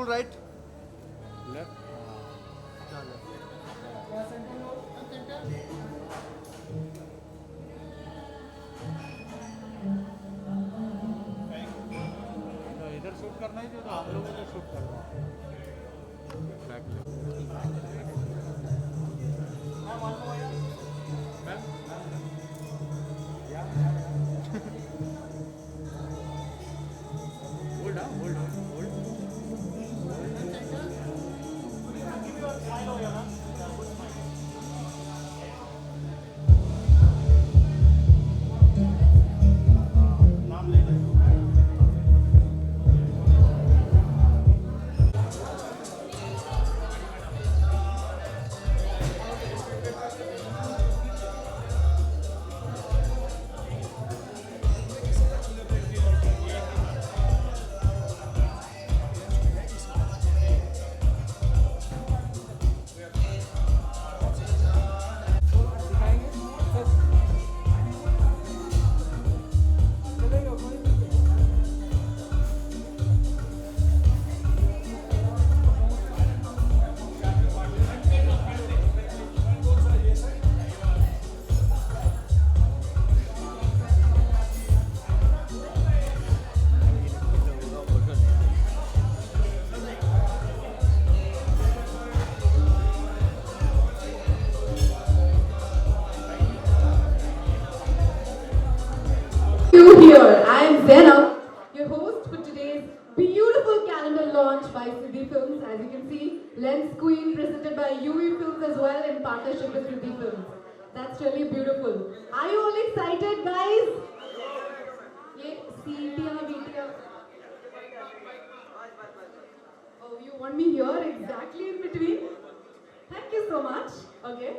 full right. Left. तो इधर shoot करना ही तो हम लोगों को शूट करना है। Back left. Ma'am? Yeah. Hold on, hold on, hold. You here. I am Zena, your host for today's beautiful calendar launch by Siddhi Films. As you can see, Lens Queen presented by UV Films as well in partnership with Siddhi Films. That's really beautiful. Are you all excited, guys? Ye CETiyan, BTiyan. Oh, you want me here exactly in between? Thank you so much. Okay.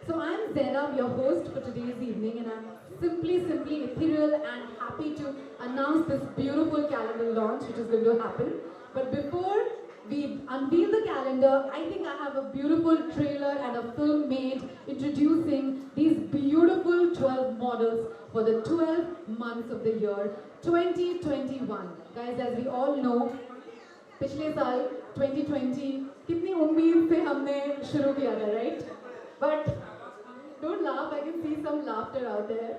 So I'm Zainab, your host for today's evening, and I'm simply ethereal and happy to announce this beautiful calendar launch which is going to happen. But before we unveil the calendar, I think I have a beautiful trailer and a film made introducing these beautiful 12 models for the 12 months of the year 2021. Guys, as we all know, पिछले साल 2020 कितनी उम्मीद से हमने शुरू किया था, right? But don't laugh, I can see some laughter out there.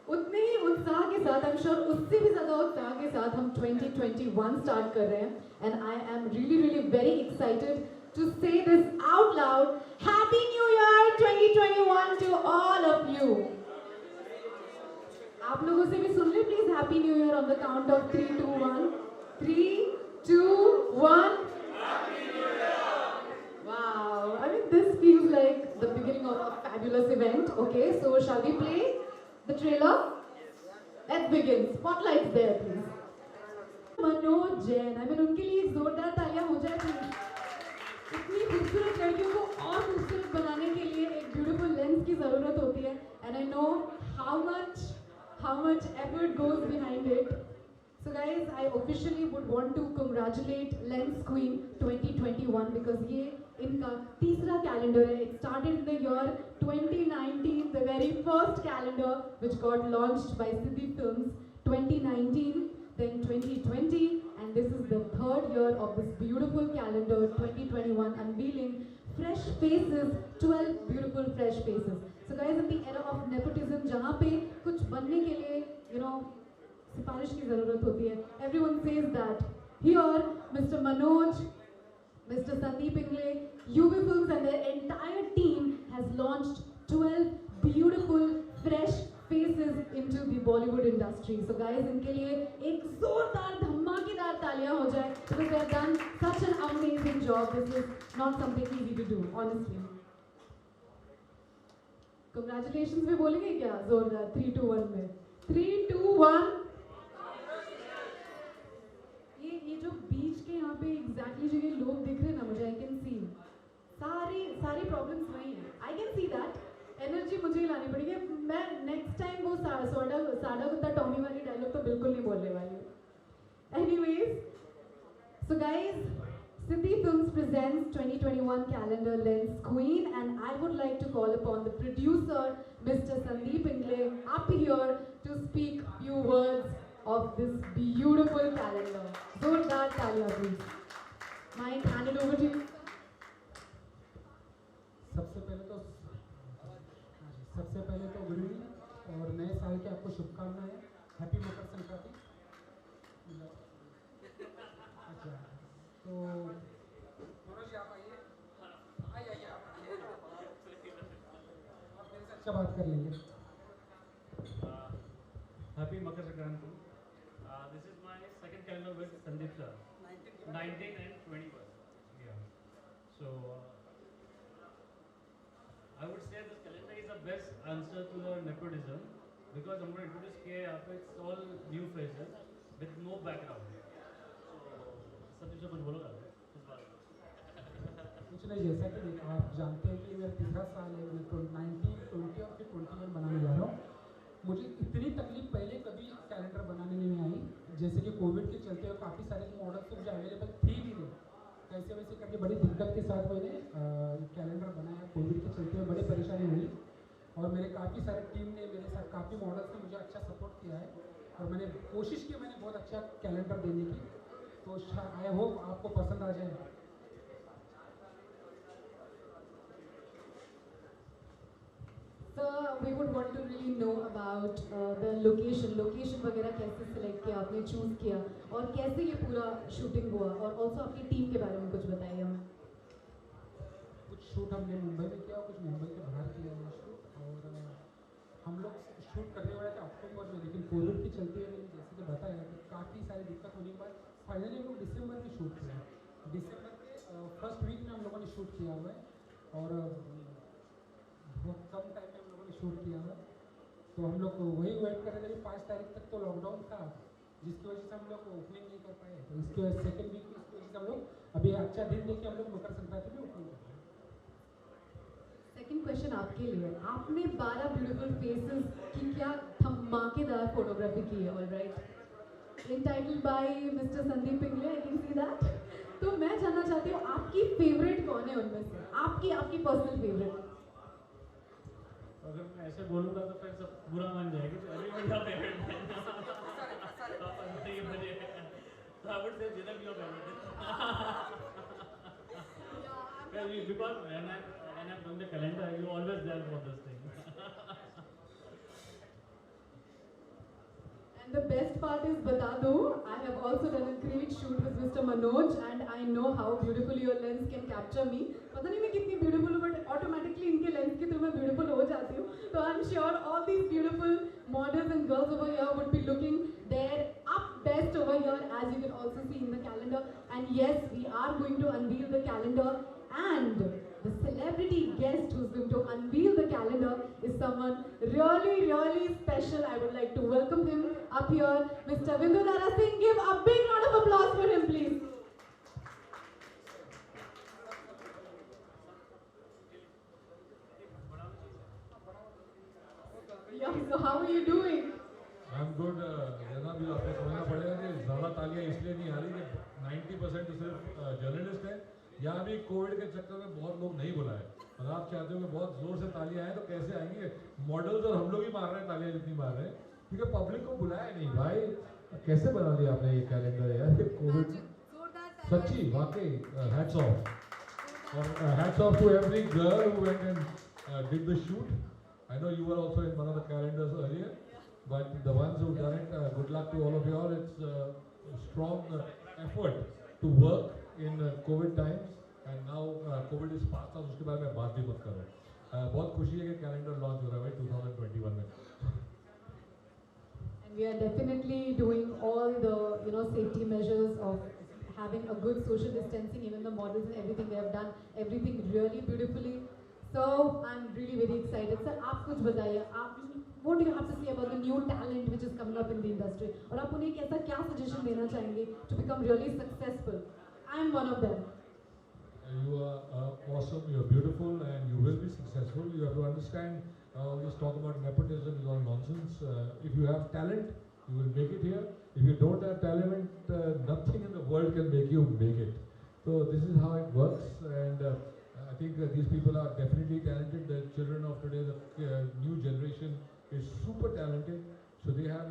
उतने ही उत्साह के साथ, I'm sure उससे भी ज़्यादा उत्साह के साथ हम 2021 start कर रहे हैं, and I am really very excited to say this out loud. Happy New Year 2021 to all of you. आप लोगों से भी सुन ले please. Happy New Year on the count of 3, 2, 1. 3, 2, 1. Wow, I mean this feels like the beginning of a fabulous event. Okay, so shall we play the trailer? Let's begin. Spotlights there, please. Manoj Jain, I mean उनके लिए एक जोरदार तालियां हो जाए please. इतनी खूबसूरत लड़कियों को और खूबसूरत बनाने के लिए एक beautiful lens की ज़रूरत होती है, and I know how much effort goes behind it. So guys, I officially would want to congratulate Lens Queen 2021 because ये इनका तीसरा calendar है. It started in the year 2019, the very first calendar which got launched by Siddhi Films. 2019, then 2020, and this is the third year of this beautiful calendar 2021, unveiling fresh faces, 12 beautiful fresh faces. So guys, in the era of nepotism, जहाँ पे कुछ बनने के लिए, you know, सिफारिश की ज़रूरत होती है. Everyone says that. Here, Mr. Manoj, Mr. Sandeep Ingle, UV Films and their entire team has launched 12 beautiful, fresh faces into the Bollywood industry. So guys, इनके लिए एक जोरदार धमाकेदार तालियां हो जाए because they have done such an amazing job. This is not something easy to do, honestly. Congratulations भी बोलेंगे क्या जोरदार 3, 2, 1 में? 3, 2, 1. ये जो बीच के यहाँ पे एग्जैक्टली जो ये लोग दिख रहे हैं ना मुझे, आई कैन सी सारी प्रॉब्लम्स वही हैं. I can see that. Energy मुझे ही लानी पड़ेगी. मैं नेक्स्ट टाइम वो साडा कुत्ता टॉमी वाली डायलॉग तो बिल्कुल नहीं बोलने वाली हूँ. Anyways, so guys, Siddhi Films presents 2021 calendar Lens Queen, and I would like to call upon the producer, Mr. Sandeep Ingle, up here to speak few words of this beautiful calendar. Zordar taaliyan please. Mike, hand it over to you. सबसे पहले तो good evening और नए साल की आपको शुभकामनाएं। Happy Makar Sankranti. अच्छा, तो मनोज जी आप आइए, आइए आप मेरे से अच्छा बात कर लेंगे। Happy Makar Sankranti. This is my second calendar with Sandeep sir. 19 and 21. Yeah. So I would say this calendar is the best answer to the nepotism because I'm going to introduce here. It's all new faces with no background. So Sandeep sir कुछ बोलोगे इस बारे में? कुछ नहीं, जैसा कि आप जानते हैं कि मेरा तीसरा साल है, मैं 19, 20 और फिर 21 बनाने जा रहा हूँ। मुझे इतनी तकलीफ पहले कभी कैलेंडर बनाने में नहीं आई, जैसे कि कोविड के चलते हुए काफ़ी सारे मॉडल्स जो अवेलेबल थी भी नहीं, कैसे वैसे करके बड़ी दिक्कत के साथ मैंने कैलेंडर बनाया। कोविड के चलते हुए बड़ी परेशानी हुई और मेरे काफ़ी सारे टीम ने मेरे साथ काफ़ी मॉडल्स ने मुझे अच्छा सपोर्ट किया है और मैंने कोशिश की मैंने बहुत अच्छा कैलेंडर देने की। तो आई होप आपको पसंद आ जाए। Sir, we would want to really know about the location वगैरह कैसे select किया आपने, choose किया और कैसे ये पूरा shooting हुआ और also आपकी टीम के बारे में कुछ बताइए हमें। कुछ शूट हमने मुंबई में किया और कुछ मुंबई के बाहर किया है शूट। और हम लोग शूट करने वाले थे अक्टूबर में, लेकिन कोविड के चलते हुए मैंने जैसे कि बताया कि काफ़ी सारी दिक्कत होने के बाद फाइनली हम लोग दिसंबर में शूट किया। दिसंबर के फर्स्ट वीक में हम लोगों ने शूट किया हुआ है और बहुत कम टाइम में हम लोगों ने शूट किया हुआ है। तो हम लोग वही वेट कर रहे थे। 5 तारीख तक तो लॉकडाउन था, जिसकी वजह से हम लोग ओपनिंग नहीं कर पाए। तो इसके वजह सेकेंड वीक में इसकी वजह से हम लोग अभी अच्छा दिन देके हम लोग मकर संक्रांति में ओपनिंग कर रहे हैं। सेकंड क्वेश्चन आपके लिए, आपने 12 ब्यूटीफुल फेसेस की क्या धमाकेदार फोटोग्राफी की है, alright, entitled by Mr. Sandeep Pingle, I can see that. तो मैं जानना चाहती हूँ आपकी फेवरेट कौन है उनमें से, आपकी पर्सनल फेवरेट। अगर मैं ऐसे बोलूँगा तो फिर सब बुरा मान जाएगा तो everybody your favorite है। ये मुझे तो I would say Jinak your favorite है। Because when I'm doing the calendar, you always there for this thing. And the best part is, बता दूँ, I have also done a great shoot with Mr. Manoj and I know how beautifully your lens can capture me. पता नहीं मैं कितनी beautiful हूँ, but automatically इनके lens के through मैं beautiful हो जाती हूँ। तो I'm sure all these beautiful models and girls over here would be looking their up best over here, as you can also see in the calendar. And yes, we are going to unveil the calendar, and the celebrity guest who's going to unveil the calendar is someone really, really special. I would like to welcome him up here, Mr. Vindudara Singh. Give a big round of applause for him, please. Yeah, so how are you doing? I'm good. जनाब ये आपको समझना पड़ेगा कि ज़्यादा तालियां इसलिए नहीं आ रही कि 90% तो सिर्फ जर्नलिस्ट हैं। यहाँ भी कोविड के चक्कर में बहुत लोग नहीं बुलाए। अगर आप चाहते हो कि बहुत ज़ोर से तालियां आए तो कैसे आएंगे? मॉडल्स और हम लोग ही मार रहे हैं तालियां जितनी मार रहे हैं, क्योंकि पब्लिक को बुलाया नहीं। भाई कैसे बना दिया आपने ये कैलेंडर यार? ये कोविड सच्ची वाकई हैट्स ऑफ, और hats off to every girl who went and did the shoot. I know you were also in one of the calendars earlier, but the ones who done it, good luck to all of you all. It's a strong effort to work in COVID times, and now COVID is past और उसके बाद मैं बात भी मत करूँ. बहुत खुशी है कि कैलेंडर लॉन्च हो रहा है भाई 2021 में. And we are definitely doing all the safety measures of having a good social distancing. Even the models and everything, they have done everything really beautifully. So I'm really very excited. Sir, आप कुछ बताइए, आप what do you have to say about the new talent which is coming up in the industry? और आप उन्हें कैसा क्या suggestion देना चाहेंगे to become really successful? I'm one of them. You are awesome, you are beautiful, and you will be successful. You have to understand, all this talk about nepotism is all nonsense. If you have talent, you will make it here. If you don't have talent, nothing in the world can make you make it. So this is how it works, and I think these people are definitely talented. The children of today, the new generation is super talented. So they have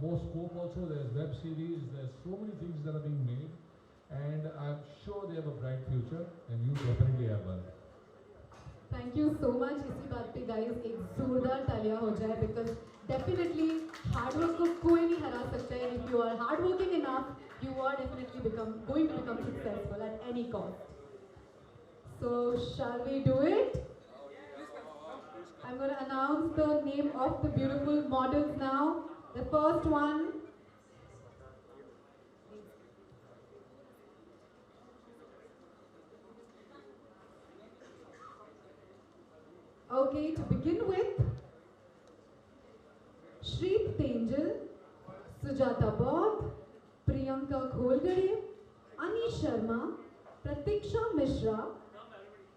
more scope also. There's web series, there's so many things that are being made. and I'm sure they have a bright future, and you definitely have one. Thank you so much. इसी बात पे guys एक जोरदार तालियां हो जाए because definitely hard work को कोई नहीं हरा सकता है. If you are hard working enough you are definitely become going to become successful at any cost. So shall we do it? I'm going to announce the name of the beautiful models now. The first one. Okay, to begin with, Shreep Tangel, Sujata Bodh, Priyanka Kholgade, Ani Sharma, Pratiksha Mishra,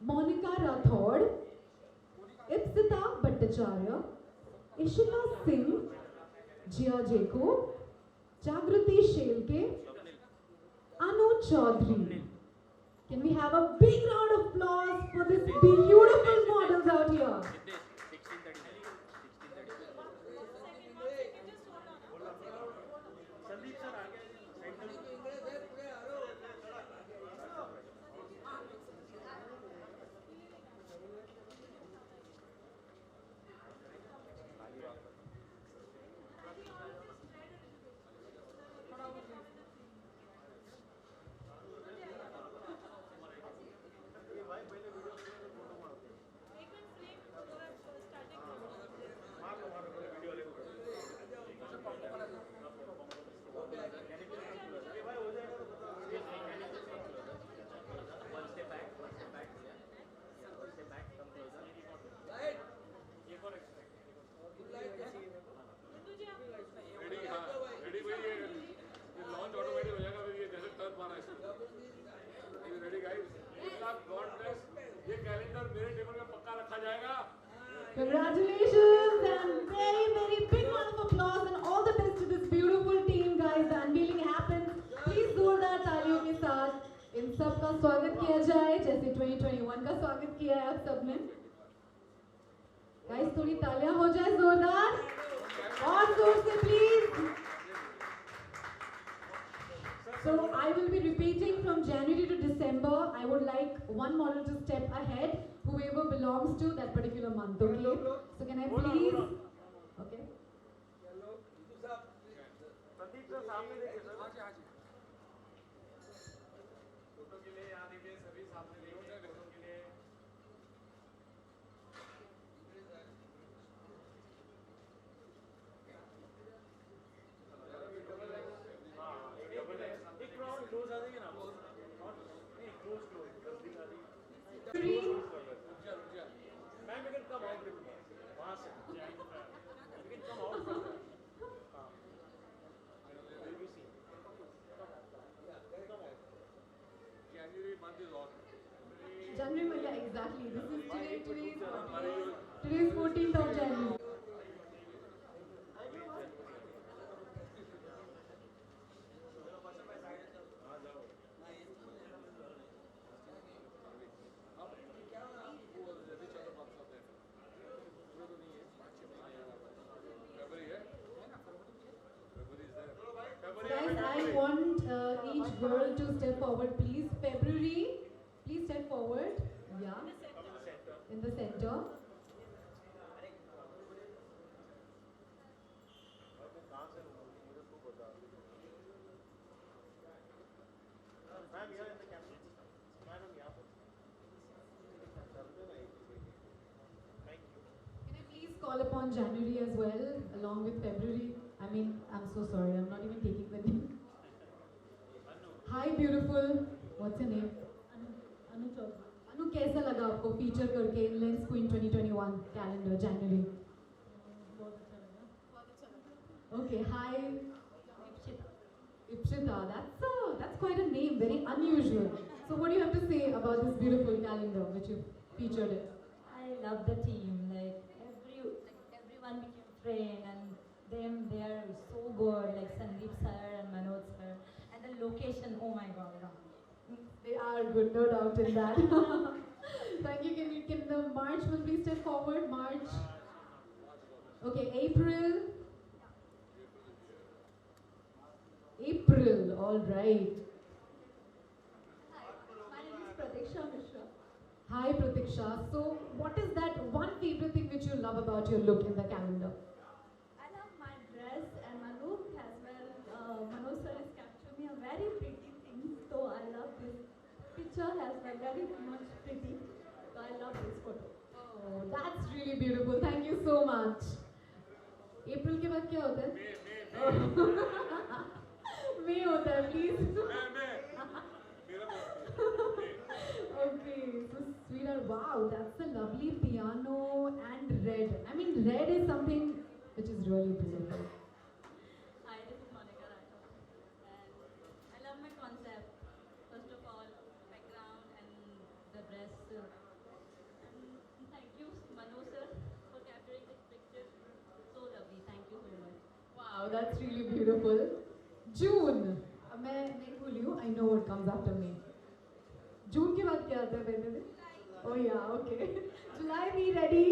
Monica Rathod, Ipsita Bhattacharya, Ishita Singh, Jia Jacob, Jagruti Shelke, Anu Chaudhary. Can we have a big round of applause for this beautiful models out here? Congratulations and very, very big round of applause and all the best to this beautiful team, guys. The unveiling happens. Please जोरदार तालियों के साथ इन सब का स्वागत किया जाए जैसे 2021 का स्वागत किया है आप सब ने. Guys, थोड़ी तालियां हो जाए जोरदार और जोर से please. So I will be repeating from January to December. I would like one model to step ahead, whoever belongs to that particular month. Okay? So can I please? Okay. January, yeah, exactly. This is today's 14th of January. Guys, I want each girl to step forward, please. February, please step forward. Yeah. In the center. Can I please call upon January as well, along with February? I mean, I'm so sorry, I'm not even taking the name. Hi, beautiful. What's your name? Anu Chaudhary. Anu, कैसा लगा आपको feature करके Lens Queen 2021 calendar January? बहुत अच्छा लगा. Okay, hi. Ipshita. That's quite a name, very unusual. So what do you have to say about this beautiful calendar which you featured it? I love the team. Like everyone became friend, and they are so good. Like Sandeep sir and Manoj sir, and the location. Oh my God! They are good, no doubt in that. Thank you. Can the March one please step forward? March. Okay, April. April. All right. Pratiksha Mishra. Hi Pratiksha. So what is that one favorite thing which you love about your look in the calendar? I love my dress and my look as well. Manoj sir has captured me a very pretty thing, so I love this picture as well, very much pretty. So I love this photo. Oh, that's really beautiful. Thank you so much. April के बाद क्या होता है? May होता है, please. Okay, so sweetheart, wow, that's a lovely piano and red. I mean, red is something which is really beautiful. Hi, this is Monica Rathod, and I love my concept. First of all, background and the dress. And thank you, Manu sir, for capturing this picture. So lovely. Thank you so much. Wow, that's really beautiful. June. मैं नहीं भूली हूँ. I know what comes after me. June के बाद क्या आता है पहले? Oh yeah, okay. July, be ready.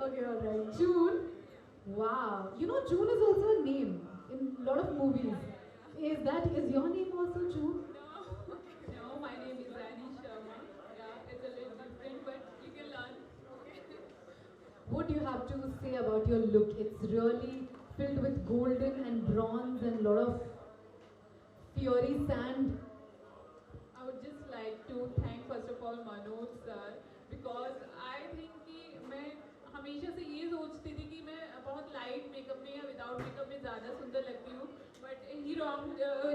Okay, all right. June. Wow. You know, June is also a name in a lot of movies. Is your name also June? No, my name is Annie Sharma. Yeah, it's a little different, but you can learn. What do you have to say about your look? It's really filled with golden and bronze and a lot of fiery sand. I would just like to thank first of all Manoj sir because I think कि मैं हमेशा से ये सोचती थी कि मैं बहुत लाइट मेकअप में या विदाउट मेकअप में ज़्यादा सुंदर लगती हूँ but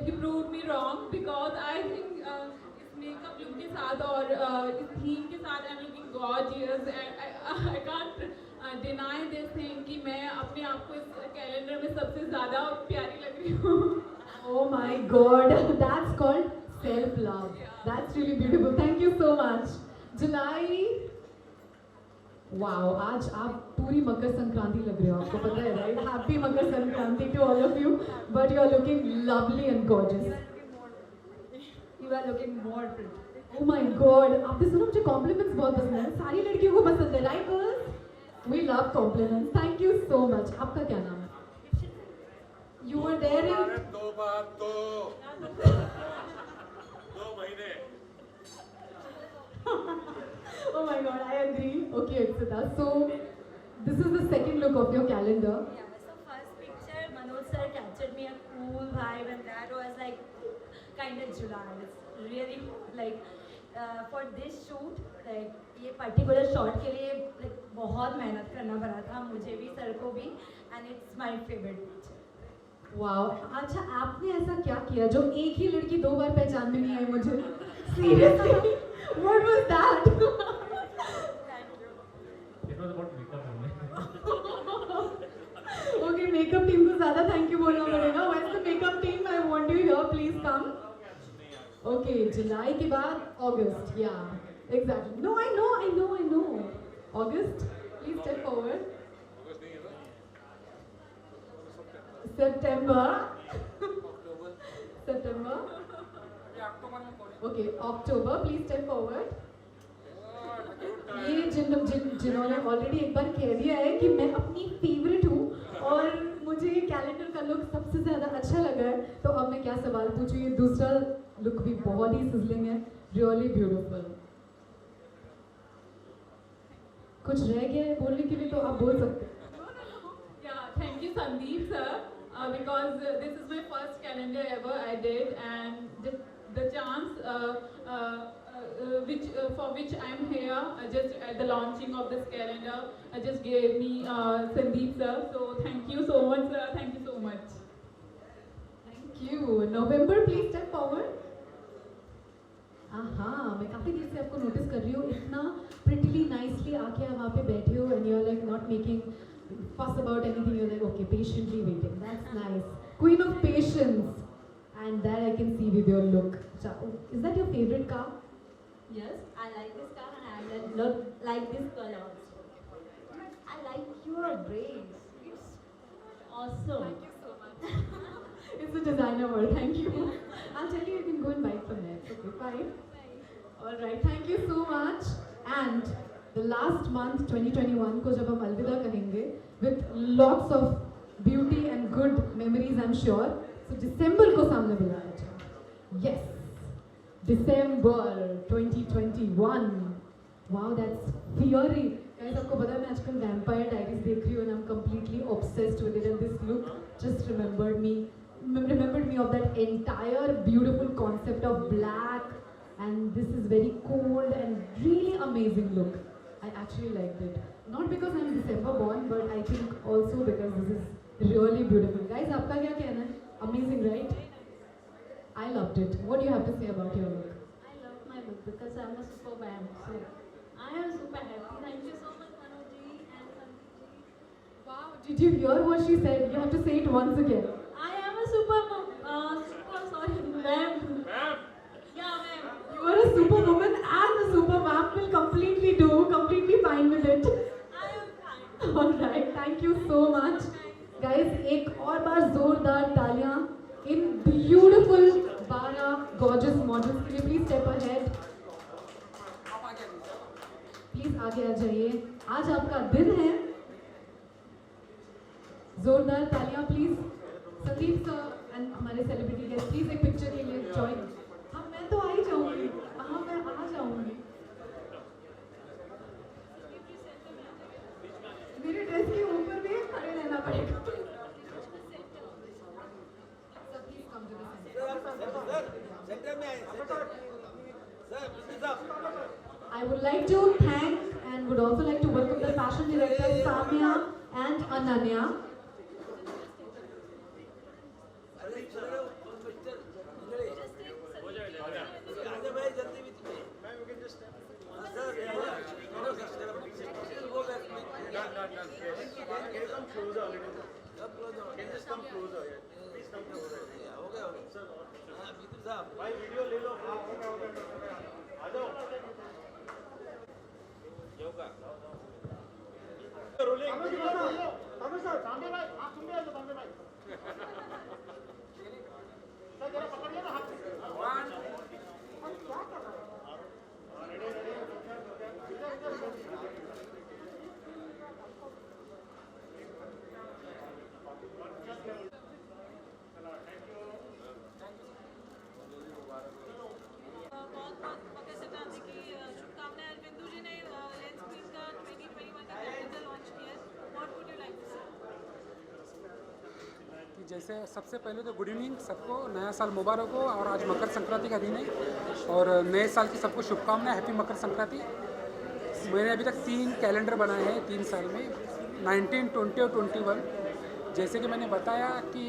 he proved me wrong because I think इस मेकअप लुक के साथ और इस थीम के साथ I'm looking gorgeous and I can't deny this thing कि मैं अपने आप को इस कैलेंडर में सबसे ज़्यादा प्यारी लग रही हूँ. Oh my God, that's called self-love. That's really beautiful. Thank you so much. July. Wow, आज आप पूरी मकर संक्रांति लग रहे हो आपको पता है right? Happy Makar Sankranti to all of you. But you are looking lovely and gorgeous. You are looking more pretty. Oh my God, आपने सुना मुझे compliments बहुत पसंद है. सारी लड़कियों को पसंद है, right girls? We love compliments. Thank you so much. आपका क्या नाम है? You were there in. 2 महीने. Oh my God, I agree. Okay, Akshita. So this is the second look of your calendar. Yeah, so first picture, Manoj sir captured me a cool vibe, and that was like kind of July. It's really like for this shoot, like ये particular shot के लिए like बहुत मेहनत करना पड़ा था मुझे भी सर को भी, and it's my favorite picture. Wow. अच्छा आपने ऐसा क्या किया जो एक ही लड़की 2 बार पहचान में नहीं आई मुझे? Seriously? What was that? It was about makeup only. Okay, makeup team को ज़्यादा thank you बोलना पड़ेगा. Where's the makeup team? I want you here. Please come. Okay, July के बाद August. Yeah, exactly. No, I know. August. Please step forward. September. Okay, October. Please step forward. ये जिन्होंने already एक बार कह दिया है कि मैं अपनी फेवरेट हूँ और मुझे ये कैलेंडर का लुक सबसे ज़्यादा अच्छा लगा है तो अब मैं क्या सवाल पूछूँ. ये दूसरा लुक भी बहुत ही सिजलिंग है. Really beautiful. कुछ रह गया है बोलने के लिए तो आप बोल सकते हैं. Yeah, thank you Sandeep sir because this is my first calendar ever I did and the chance for which I'm here just at the launching of this calendar just gave me Sandeep sir, so thank you so much sir, thank you so much. Thank you. November, please step forward. हाँ, मैं काफ़ी देर से आपको notice कर रही हूँ. इतना prettily nicely आके आप वहाँ पे बैठे हो and you're like not making fuss about anything. You're like okay, patiently waiting. That's nice. Queen of patience. And that I can see with your look. Is that your favorite car? Yes, I like this car and I like this color also. I like your braids. It's awesome. Thank you so much. It's a designer word. Thank you. I'll tell you, you can go and buy it from there. Okay, fine. All right. Thank you so much. And the last month, 2021, को जब हम अलविदा कहेंगे, with lots of beauty and good memories, I'm sure. So December को सामने बुलाया जाए. Yes. December 2021. Wow, that's fiery. Guys, आपको पता है मैं आजकल Vampire Diaries देख रही हूँ and I'm completely obsessed with it. And this look just remembered me of that entire beautiful concept of black. And this is very cold and really amazing look. I actually liked it. Not because I'm December born, but I think also because this is really beautiful. Guys, आपका क्या कहना है? Amazing, right? I loved it. What do you have to say about your look? I love my look because I'm a super vamp. So I am super happy. Thank you so much, Manoj ji and Sandeep ji. Wow, did you hear what she said? You have to say it once again. I am a super vamp. Yeah, vamp. You are a superwoman and the super vamp will completely fine with it. I am fine. Alright, thank you so much. Guys, एक और बार जोरदार तालियां इन beautiful 12 gorgeous models के लिए. Please step ahead. Please आगे आ जाइए. आज आपका दिन है. जोरदार तालियां प्लीज. संदीप सर एंड हमारे सेलिब्रिटी गेस्ट प्लीज एक पिक्चर के लिए ज्वाइन. हाँ मैं तो आ ही जाऊंगी. हाँ मैं आ जाऊंगी. मेरे ड्रेस के ऊपर भी खड़े रहना पड़ेगा. Sir please come to the centre. I would like to thank and would also like to welcome the fashion director Samya and Ananya. बहुत मकर संक्रांति की शुभकामनाएं. बिंदु जी ने लेंस क्वीन का 2021 का कैलेंडर लॉन्च किया है. What would you like to say? कि जैसे सबसे पहले तो गुड इवनिंग सबको. नया साल मुबारक हो. और आज मकर संक्रांति का दिन है और नए साल की सबको शुभकामनाएं. हैप्पी मकर संक्रांति. मैंने अभी तक 3 कैलेंडर बनाए हैं 3 साल में, 19, 20 और 21. जैसे कि मैंने बताया कि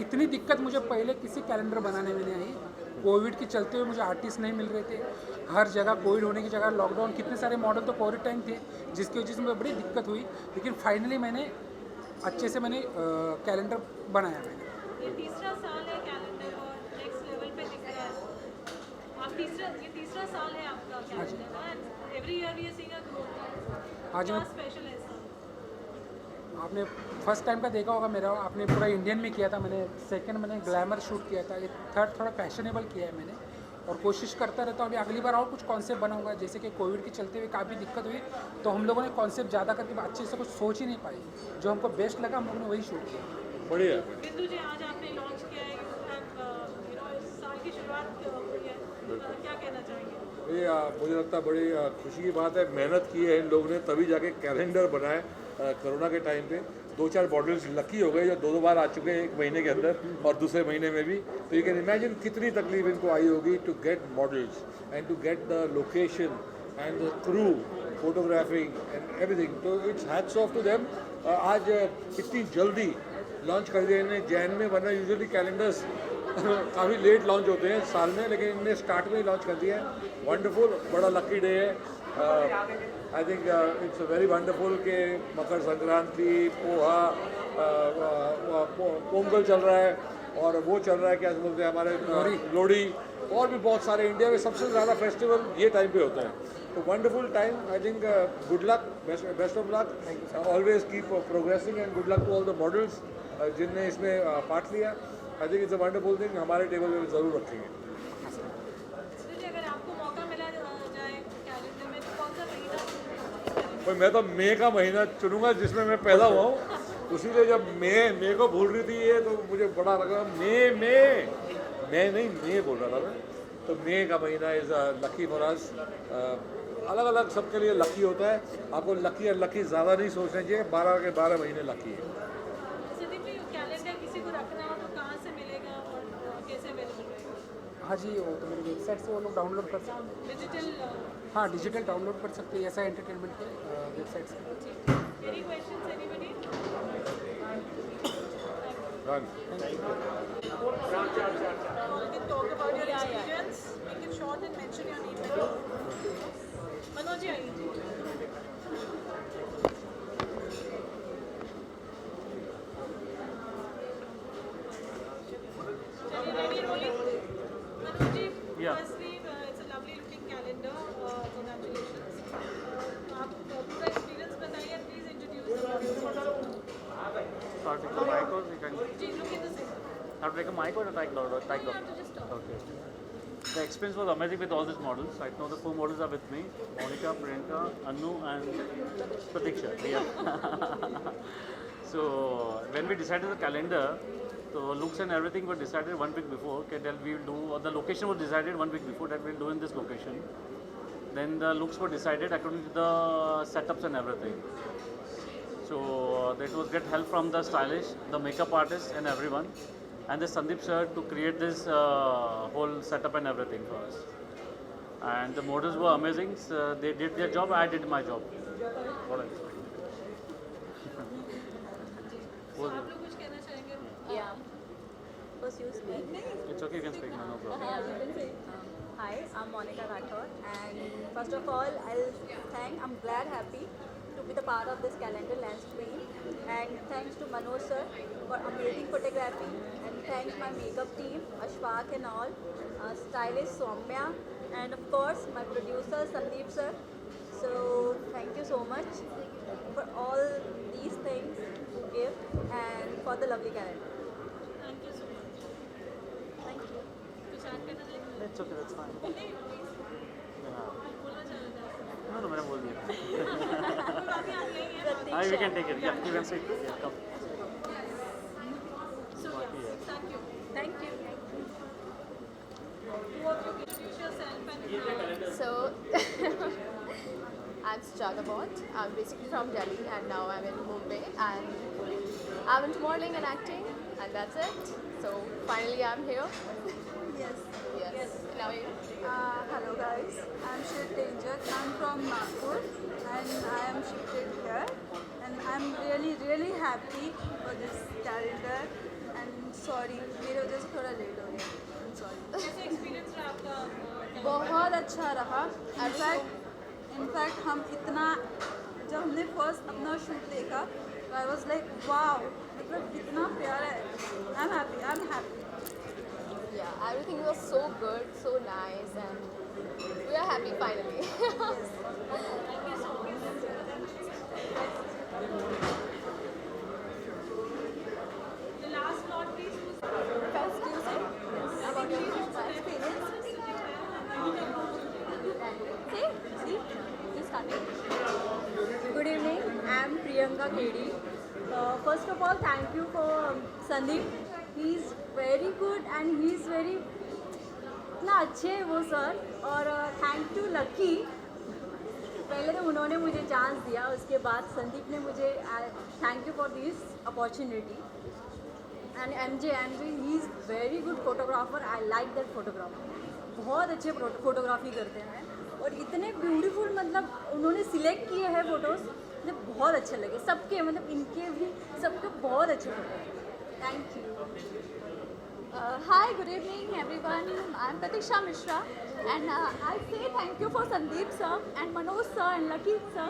इतनी दिक्कत मुझे पहले किसी कैलेंडर बनाने में नहीं आई. कोविड के चलते हुए मुझे आर्टिस्ट नहीं मिल रहे थे. हर जगह कोविड होने की जगह लॉकडाउन. कितने सारे मॉडल तो कोविड टाइम थे जिसकी वजह से मुझे बड़ी दिक्कत हुई. लेकिन फाइनली मैंने अच्छे से कैलेंडर बनाया. मैंने ये तीसरा साल है कैलेंडर और नेक्स्ट लेवल पे दिख रहा है. आप ये तीसरा साल है आपका calendar and every year we are seeing a growth. आज मैं स्पेशल है सर. आपने फर्स्ट टाइम का देखा होगा मेरा. आपने पूरा इंडियन में किया था. मैंने सेकंड मैंने ग्लैमर शूट किया था. ये थर्ड थोड़ा फैशनेबल किया है मैंने और कोशिश करता रहता हूँ. अभी अगली बार और कुछ कॉन्सेप्ट बनाऊंगा. जैसे कि कोविड के चलते हुए काफ़ी दिक्कत हुई तो हम लोगों ने कॉन्सेप्ट ज़्यादा करके अच्छे से कुछ सोच ही नहीं पाई. जो हमको बेस्ट लगा हम लोगों ने वही शूट किया. बढ़िया. बिंदु जी आज आपने लॉन्च किया है इस साल की शुरुआत हुई है. क्या कहना चाहेंगे? ये मुझे लगता है बड़ी खुशी की बात है. मेहनत की है इन लोगों ने तभी जाके कैलेंडर बनाए. कोरोना के टाइम पे 2-4 मॉडल्स लकी हो गए जो 2 बार आ चुके हैं 1 महीने के अंदर और दूसरे महीने में भी. तो यू कैन इमेजिन कितनी तकलीफ इनको आई होगी to get models and to get the location and the crew photographing and everything. तो it's hats off to them. आज इतनी जल्दी लॉन्च कर दिया इन्हें जैन में. वरना यूजुअली कैलेंडर्स काफ़ी लेट लॉन्च होते हैं साल में, लेकिन इन्हें स्टार्ट में ही लॉन्च कर दिया है. वंडरफुल. बड़ा लकी डे है. आई थिंक इट्स वेरी वंडरफुल के मकर संक्रांति, पोहा, पोंगल चल रहा है और वो चल रहा है क्या बोलते हैं हमारे लोहड़ी और भी बहुत सारे. इंडिया में सबसे ज़्यादा फेस्टिवल ये टाइम पे होते हैं. तो wonderful time. I think good luck, best of luck. Always keep progressing and good luck to all the models जिनने इसमें पार्ट लिया. I think it's a wonderful thing. हमारे टेबल पे ज़रूर रखेंगे. अगर आपको मौका मिला जाए कैलेंडर में तो कौन सा महीना? भाई मैं तो मई का महीना चुनूंगा जिसमें मैं पैदा हुआ हूँ. उसीलिए जब मई को भूल रही थी ये तो मुझे बड़ा लगा. मैं नहीं मई बोल रहा था मैं. तो मई का महीना इज़ लकी फॉर अस। अलग अलग सबके लिए लकी होता है, आपको लकी और लकी ज़्यादा नहीं सोचना चाहिए, 12 के 12 महीने लकी है। संदीप जी कैलेंडर किसी को रखना हो तो कहाँ से मिलेगा और कैसे अवेलेबल रहेगा? हाँ जी, वो तो मेरी वेबसाइट से वो लोग डाउनलोड कर सकते हैं। डिजिटल हाँ, डिजिटल डाउनलोड कर सकते हैं ऐसा एंटरटेनमेंट के वेबसाइट से। Any questions anybody? Done. You can talk about your experience, make it short and mention your name below. Manoj ji आइए। चलिए ready rolling? Manoj ji, firstly it's a lovely looking calendar. Congratulations. आप पूरा experience बताइए, please introduce yourself. Start with the mic or you can ji, look in the center. have to take a mic or a mic loud or mic You loud? have to just talk. Okay. The experience was amazing with all these models. Right now the 4 models are with me: Monica, Priyanka, Anu, and Pratiksha. Yeah. So when we decided the calendar, the looks and everything were decided 1 week before. Okay, that we will do. Or the location was decided 1 week before that we'll do in this location. Then the looks were decided according to the setups and everything. So that was get help from the stylist, the makeup artist, and everyone, and the Sandeep sir to create this whole setup and everything for us. And the models were amazing. So they did their job. I did my job. What else? So आप लोग कुछ कहना चाहेंगे? Yeah. First you speak. It's okay. You can speak now. No problem. You can say. Hi, I'm Monica Rathod, and first of all, I'm glad, happy to be the part of this calendar lens screen, and thanks to Manoj sir for amazing photography, and thanks my makeup team, Ashfaq and all, stylist Soumya, and of course my producer Sandeep sir. So thank you so much for all these things you give, and for the lovely calendar. Thank you so much. Thank you. कुछ add करना चाहेंगे? It's okay. That's fine. नहीं, please. Yeah. कुछ बोलना चाह रहे थे आप? No, मैंने बोल दिया. कोई बात नहीं, आप यहीं हैं। Hi, we can take it. Yeah, you can speak. Yeah, come. So yeah, thank you. Thank you. Who of you introduce yourself and So, I'm Sujata Bhatt. I'm basically from Delhi and now I'm in Mumbai and I'm into modeling and acting and that's it. So, finally I'm here. Yes. Yes. Now you? Hello guys, I'm Shiv Tenjak. I'm from Nagpur and I am shifted here, and I'm really happy for this calendar, and sorry मेरे वजह से थोड़ा late हो गया, I'm sorry. कैसे experience रहा आपका? बहुत अच्छा रहा. इनफैक्ट हम इतना जब हमने फर्स्ट अपना शूट देखा तो आई वॉज लाइक वाओ, मतलब इतना प्यारा है. I'm happy. Yeah, everything was so good, so nice and we are happy finally. Thank you so much. The last slot, please. First, you say about your experience. See, you started. Good evening, I am Priyanka Khedi. First of all, thank you for Sandeep. He is very good and he is very इतना अच्छे है वो sir. और thank you lucky, पहले तो उन्होंने मुझे chance दिया, उसके बाद संदीप ने मुझे thank you for this opportunity. And MJ he is very good photographer. I like that photographer. बहुत अच्छे फोटोग्राफी करते हैं और इतने ब्यूटीफुल, मतलब उन्होंने सिलेक्ट किए हैं फ़ोटोज़, मुझे बहुत अच्छे लगे सबके, मतलब इनके भी सबके बहुत अच्छे photo. Thank you. Hi, good evening everyone. I'm Pratiksha Mishra and I say thank you for Sandeep sir and Manoj sir and Lucky sir.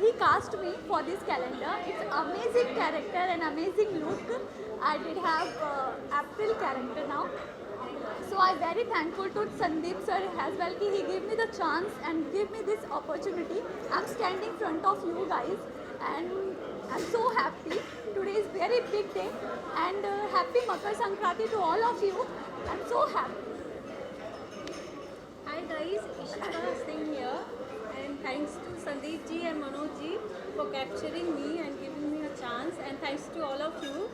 He cast me for this calendar. It's amazing character and amazing look. I did have April character now. So I'm very thankful to Sandeep sir as well. He gave me the chance and gave me this opportunity. I'm standing in front of you guys and I'm so happy. Today is very big day and happy Makar Sankranti to all of you. I'm so happy. Hi guys, Ishita Singh here, and thanks to Sandeep ji and Manoj ji for capturing me and giving me a chance, and thanks to all of you,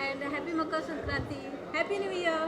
and happy Makar Sankranti, happy New Year.